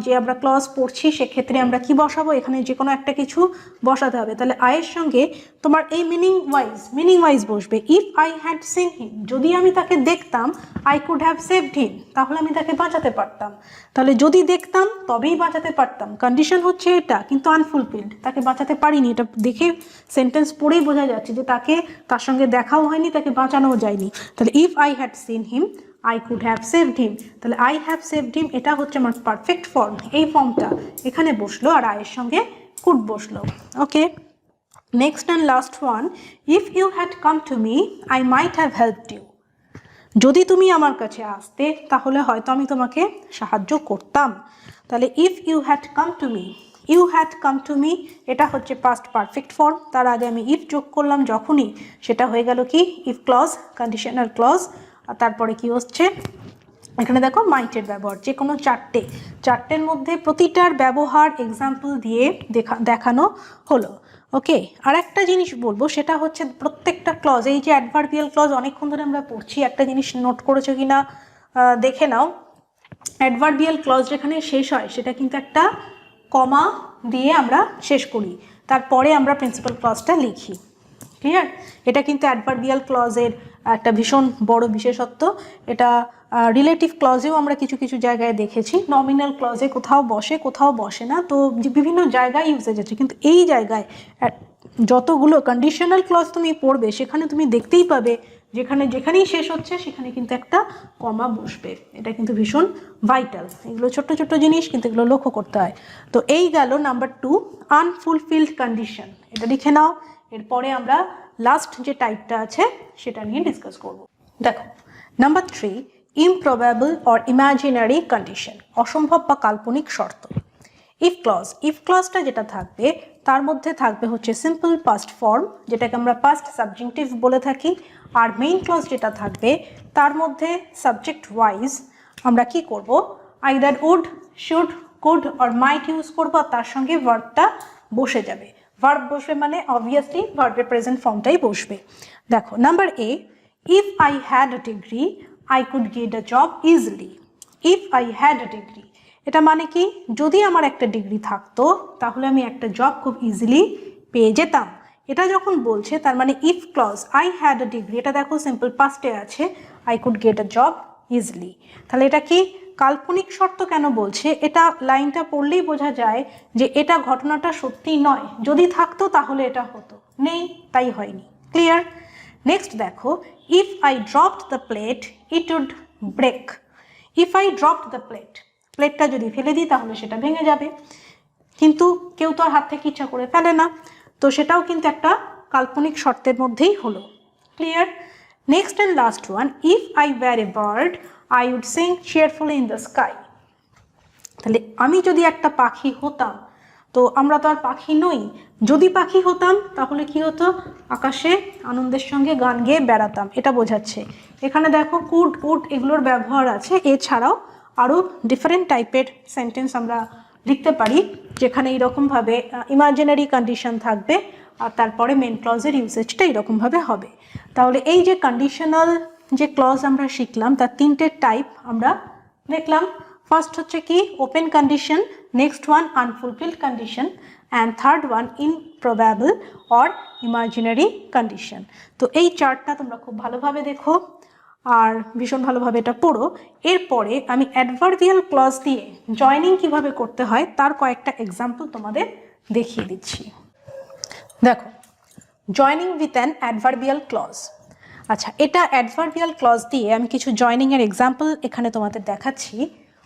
যে আমরা ক্লজ পড়ছি, সেক্ষেত্রে আমরা কি বসাবো? এখানে যে কোনো একটা কিছু বসাতে হবে। তাহলে আয়ের সঙ্গে তোমার এই মিনিং ওয়াইজ বসবে। ইফ আই হ্যাড সিন হিম, যদি আমি তাকে দেখতাম, I could have saved him, তাহলে আমি তাকে বাঁচাতে পারতাম। তাহলে যদি দেখতাম তবেই বাঁচাতে পারতাম, কন্ডিশন হচ্ছে এটা, কিন্তু আনফুলফিল্ড, তাকে বাঁচাতে পারিনি। এটা দেখে সেন্টেন্স পড়েই বোঝা যাচ্ছে যে তার সঙ্গে দেখাও হয়নি, তাকে বাঁচানোও যায়নি। তাহলে if I had seen him I could have saved him, তাহলে আই হ্যাভ সেভড হিম এটা হচ্ছে আমার পারফেক্ট ফর্ম। এই ফর্মটা এখানে বসলো আর আয়ের সঙ্গে কুড বসলো। Okay, next and last one, if you had come to me I might have helped you. যদি তুমি আমার কাছে আসতে তাহলে হয়তো আমি তোমাকে সাহায্য করতাম। তাহলে if you had come to me, you had come to me এটা হচ্ছে পাস্ট পারফেক্ট ফর্ম, তার আগে আমি ইফ যোগ করলাম যখনই, সেটা হয়ে গেল কি? If clause, conditional clause. আর তারপরে কি হচ্ছে এখানে দেখো মাইটের ব্যবহার, যে কোনো চারটের মধ্যে প্রতিটার ব্যবহার এক্সাম্পল দিয়ে দেখানো হলো। ওকে, আর একটা জিনিস বলবো, সেটা হচ্ছে প্রত্যেকটা ক্লজ, এই যে অ্যাডভার্বিয়াল ক্লজ অনেকক্ষণ ধরে আমরা পড়ছি, একটা জিনিস নোট করেছো কিনা দেখে নাও। অ্যাডভার্বিয়াল ক্লজ যেখানে শেষ হয় সেটা কিন্তু একটা কমা দিয়ে আমরা শেষ করি, তারপরে আমরা প্রিন্সিপাল ক্লজটা লিখি। ক্লিয়ার? এটা কিন্তু অ্যাডভার্বিয়াল ক্লজের একটা ভীষণ বড় বিশেষত্ব। এটা রিলেটিভ ক্লজেও আমরা কিছু কিছু জায়গায় দেখেছি, নমিনাল ক্লজে কোথাও বসে কোথাও বসে না, তো বিভিন্ন জায়গায় ইউজেজ আছে। কিন্তু এই জায়গায় যতগুলো কন্ডিশনাল ক্লজ তুমি পড়বে সেখানে তুমি দেখতেই পাবে যেখানেই শেষ হচ্ছে সেখানে কিন্তু একটা কমা বসবে। এটা কিন্তু ভীষণ ভাইটাল। এগুলো ছোট্ট ছোট্ট জিনিস, কিন্তু এগুলো লক্ষ্য করতে হয়। তো এই গেল নাম্বার 2, আনফুলফিলড কন্ডিশন। এটা লিখে নাও। এরপরে আমরা লাস্ট যে টাইপটা আছে সেটা নিয়ে ডিসকাস করব। দেখো, নাম্বার 3, ইমপ্রবাবল অর ইমাজিনারি কন্ডিশন, অসম্ভব বা কাল্পনিক শর্ত। ইফ ক্লজটা যেটা থাকবে তার মধ্যে থাকবে হচ্ছে সিম্পল পাস্ট ফর্ম, যেটাকে আমরা পাস্ট সাবজেক্টিভ বলে থাকি। আর মেইন ক্লজ যেটা থাকবে তার মধ্যে সাবজেক্ট ওয়াইজ আমরা কি করব, either would, should, could or might use করবো, আর তার সঙ্গে ভার্বটা বসে যাবে। ভার্ব বসবে মানে অবভিয়াসলি ভার্বের প্রেজেন্ট ফর্মটাই বসবে। দেখো, number A, if I had a degree I could get a job easily. If I had a degree, এটা মানে কি, যদি আমার একটা ডিগ্রি থাকতো তাহলে আমি একটা জব খুব ইজিলি পেয়ে যেতাম। এটা যখন বলছে তার মানে if clause, I had a degree, এটা দেখো সিম্পল পাস্টে আছে, I could get a job easily. তাহলে এটা কি কাল্পনিক শর্ত কেন বলছে, এটা লাইনটা পড়লেই বোঝা যায় যে এটা ঘটনাটা সত্যি নয়, যদি থাকতো তাহলে এটা হতো, নেই তাই হয়নি। ক্লিয়ার? নেক্সট দেখো, if I dropped the plate it would break. If I dropped the plate, প্লেটটা যদি ফেলে দিই তাহলে সেটা ভেঙে যাবে, কিন্তু কেউ তো আর হাত থেকে ইচ্ছা করে ফেলে না, তো সেটাও কিন্তু একটা কাল্পনিক শর্তের মধ্যেই হলো। Clear? Next and last one, if I were a bird I would sing cheerfully in the sky. তাহলে আমি যদি একটা পাখি হতাম, তো আমরা তো আর পাখি নই, যদি পাখি হতাম তাহলে কি হতো, আকাশে আনন্দের সঙ্গে গান গেয়ে বেড়াতাম, এটা বোঝাচ্ছে। এখানে দেখো কুড, উড এগুলোর ব্যবহার আছে, এছাড়াও আরও ডিফারেন্ট টাইপের সেন্টেন্স আমরা লিখতে পারি যেখানে এইরকমভাবে ইমাজিনারি কন্ডিশন থাকবে আর তারপরে মেন ক্লজের ইউসেজটা এরকমভাবে হবে। তাহলে এই যে কন্ডিশনাল যে ক্লজ আমরা শিখলাম তার 3টে টাইপ আমরা দেখলাম। ফার্স্ট হচ্ছে কি open condition, next one unfulfilled condition, and third one improbable or imaginary condition. তো এই চার্টটা তোমরা খুব ভালোভাবে দেখো আর ভীষণ ভালোভাবে এটা পড়ো। এরপরে আমি অ্যাডভার্বিয়াল ক্লজ দিয়ে জয়নিং কিভাবে করতে হয় তার কয়েকটা এক্সাম্পল তোমাদের দেখিয়ে দিচ্ছি। দেখো, joining with an adverbial clause. আচ্ছা, এটা অ্যাডভার্বিয়াল ক্লজ দিয়ে আমি কিছু জয়নিংয়ের এক্সাম্পল এখানে তোমাদের দেখাচ্ছি।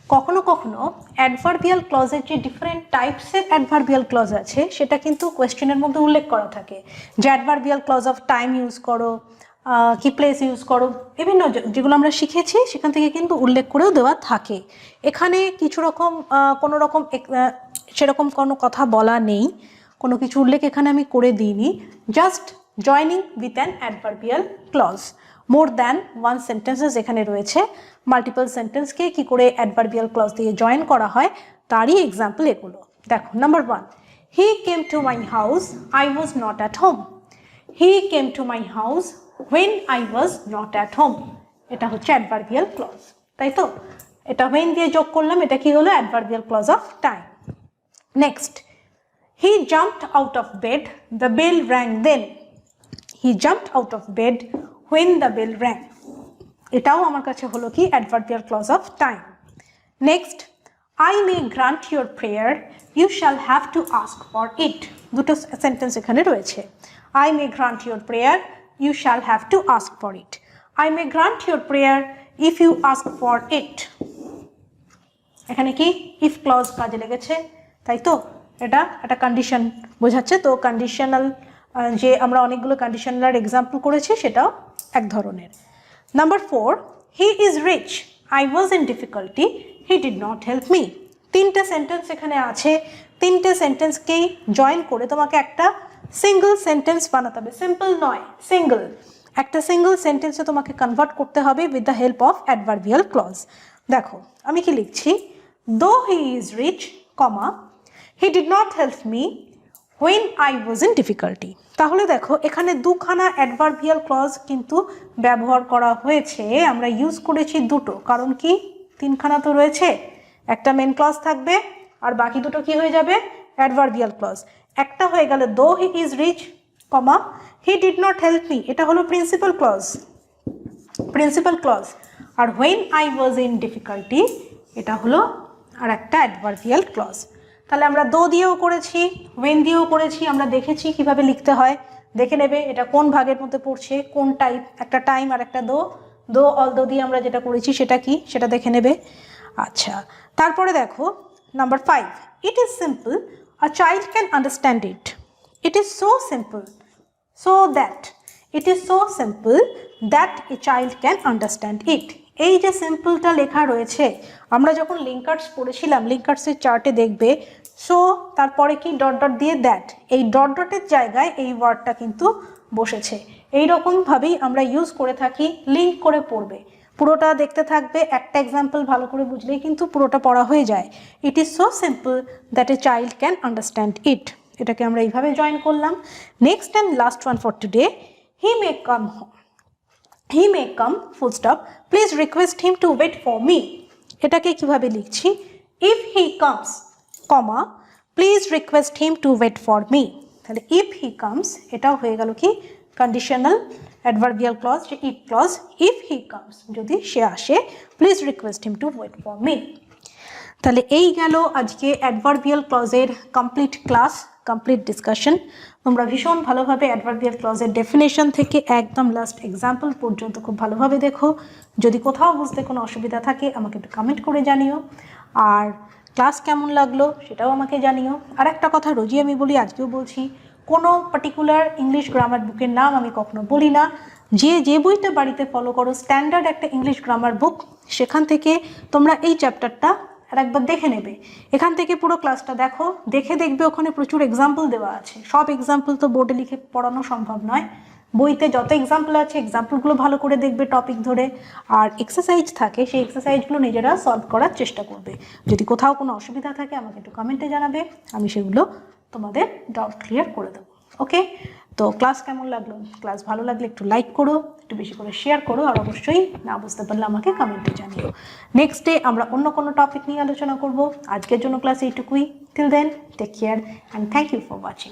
কখনো কখনো অ্যাডভার্বিয়াল ক্লজের যে ডিফারেন্ট টাইপসের অ্যাডভার্বিয়াল ক্লজ আছে সেটা কিন্তু কোয়েশ্চেনের মধ্যে উল্লেখ করা থাকে, যে adverbial clause of time use করো, কি প্লেস ইউজ করো, বিভিন্ন যেগুলো আমরা শিখেছি সেখান থেকে কিন্তু উল্লেখ করেও দেওয়া থাকে। এখানে কিছু রকম কোনো রকম সেরকম কোনো কথা বলা নেই, কোনো কিছু উল্লেখ এখানে আমি করে দিইনি, just joining with an adverbial clause. More than one sentences এখানে রয়েছে, মাল্টিপল সেন্টেন্সকে কি করে অ্যাডভার্বিয়াল ক্লজ দিয়ে জয়েন করা হয় তারই এক্সাম্পল এগুলো। দেখো, number 1, he came to my house I was not at home. He came to my house when I was not at home, এটা হচ্ছে অ্যাডভার্বিয়াল ক্লজ, তাই তো? এটা when দিয়ে যোগ করলাম, এটা কি হলো adverbial clause of time. Next, he jumped out of bed the bell rang then. He jumped out of bed when the bell rang, এটাও আমার কাছে হলো কি adverbial clause of time. Next, I may grant your prayer you shall have to ask for it, দুটো sentence এখানে রয়েছে। I may grant your prayer you shall have to ask for it. I may grant your prayer if you ask for it. এখানে কি if clause কাজে লেগেছে, তাই তো? এটা একটা কন্ডিশন বোঝাচ্ছে। তো কন্ডিশনাল যে আমরা অনেকগুলো কন্ডিশনাল এক্সাম্পল করেছি সেটাও এক ধরনের। Number 4, he is rich I was in difficulty he did not help me. 3টে সেন্টেন্স এখানে আছে, 3টে সেন্টেন্সকেই জয়েন করে তোমাকে একটা সিঙ্গল সেন্টেন্স বানাতে হবে, সিম্পল নয়, সিঙ্গল। একটা সিঙ্গল সেন্টেন্সে তোমাকে কনভার্ট করতে হবে with the help of adverbial clause. দেখো আমি কি লিখছি, though he is rich comma he did not help me when I was in difficulty. তাহলে দেখো এখানে দুখানা অ্যাডভার্বিয়াল ক্লজ কিন্তু ব্যবহার করা হয়েছে, আমরা ইউজ করেছি দুটো, কারণ কি 3খানা তো রয়েছে, একটা মেন ক্লজ থাকবে আর বাকি দুটো কি হয়ে যাবে অ্যাডভার্বিয়াল ক্লজ। একটা হয়ে গেল though he is rich comma he did not help me, এটা হলো প্রিন্সিপাল ক্লজ, প্রিন্সিপাল ক্লজ। আর when I was in difficulty এটা হলো আর একটা অ্যাডভার্বিয়াল ক্লজ। তাহলে আমরা দো দিয়েও করেছি, হোয়েন দিয়েও করেছি, আমরা দেখেছি কিভাবে লিখতে হয়, দেখে নেবে এটা কোন ভাগের মধ্যে পড়ছে, কোন টাইপ, একটা টাইম আর একটা দো। দো অল দো দিয়ে আমরা যেটা করেছি সেটা কি সেটা দেখে নেবে। আচ্ছা, তারপরে দেখো number 5, it is simple a child can understand it. It is so simple so that it is so simple that a child can understand ইট। এই যে সিম্পলটা লেখা রয়েছে, আমরা যখন লিঙ্কার্স পড়েছিলাম, লিঙ্কার্সের চার্টে দেখবে সো তারপরে কি ডট ডট দিয়ে দ্যাট, এই ডট ডটের জায়গায় এই ওয়ার্ডটা কিন্তু বসেছে। এই রকমভাবেই আমরা ইউজ করে থাকি, লিঙ্ক করে পড়বে, পুরোটা দেখতে থাকবে, একটা এক্সাম্পল ভালো করে বুঝলেই কিন্তু পুরোটা পড়া হয়ে যায়। It is so simple that a child can understand it, এটাকে আমরা এইভাবে জয়েন করলাম। Next and last one for today, he may come home, he may come full stop, please request him to wait for me. এটাকে কিভাবে লিখছি, if he comes comma please request him to wait for me. তাহলে if he comes এটাও হয়ে গেল কি conditional adverbial clause, যে if clause, if he comes যদি সে আসে, please request him to wait for me. তাহলে এই গেল আজকে অ্যাডভার্বিয়াল ক্লজের কমপ্লিট ক্লাস, কমপ্লিট ডিসকাশন। তোমরা ভীষণ ভালোভাবে অ্যাডভার্বিয়াল ক্লজের ডেফিনেশন থেকে একদম লাস্ট এক্সাম্পল পর্যন্ত খুব ভালোভাবে দেখো। যদি কোথাও বুঝতে কোনো অসুবিধা থাকে আমাকে একটু কমেন্ট করে জানিও, আর ক্লাস কেমন লাগলো সেটাও আমাকে জানিও। আর একটা কথা রোজই আমি বলি, আজকেও বলছি, কোনো পার্টিকুলার ইংলিশ গ্রামার বুকের নাম আমি কখনো বলি না। যে বইটা বাড়িতে ফলো করো, স্ট্যান্ডার্ড একটা ইংলিশ গ্রামার বুক, সেখান থেকে তোমরা এই চ্যাপ্টারটা আর একবার দেখে নেবে। এখান থেকে পুরো ক্লাসটা দেখো, দেখে দেখবে ওখানে প্রচুর এক্সাম্পল দেওয়া আছে। সব এক্সাম্পল তো বোর্ডে লিখে পড়ানো সম্ভব নয়, বইতে যত এক্সাম্পল আছে এক্সাম্পলগুলো ভালো করে দেখবে টপিক ধরে, আর এক্সারসাইজ থাকে সেই এক্সারসাইজগুলো নিজেরা সলভ করার চেষ্টা করবে। যদি কোথাও কোনো অসুবিধা থাকে আমাকে একটু কমেন্টে জানাবে, আমি সেগুলো তোমাদের ডাউট ক্লিয়ার করে দেবো। ওকে, তো ক্লাস কেমন লাগলো? ক্লাস ভালো লাগলে একটু লাইক করো, একটু বেশি করে শেয়ার করো, আর অবশ্যই না বুঝতে পারলে আমাকে কমেন্টে জানিও। নেক্সট ডে আমরা অন্য কোনো টপিক নিয়ে আলোচনা করব। আজকের জন্য ক্লাস এইটুকুই। Till then take care and thank you for watching.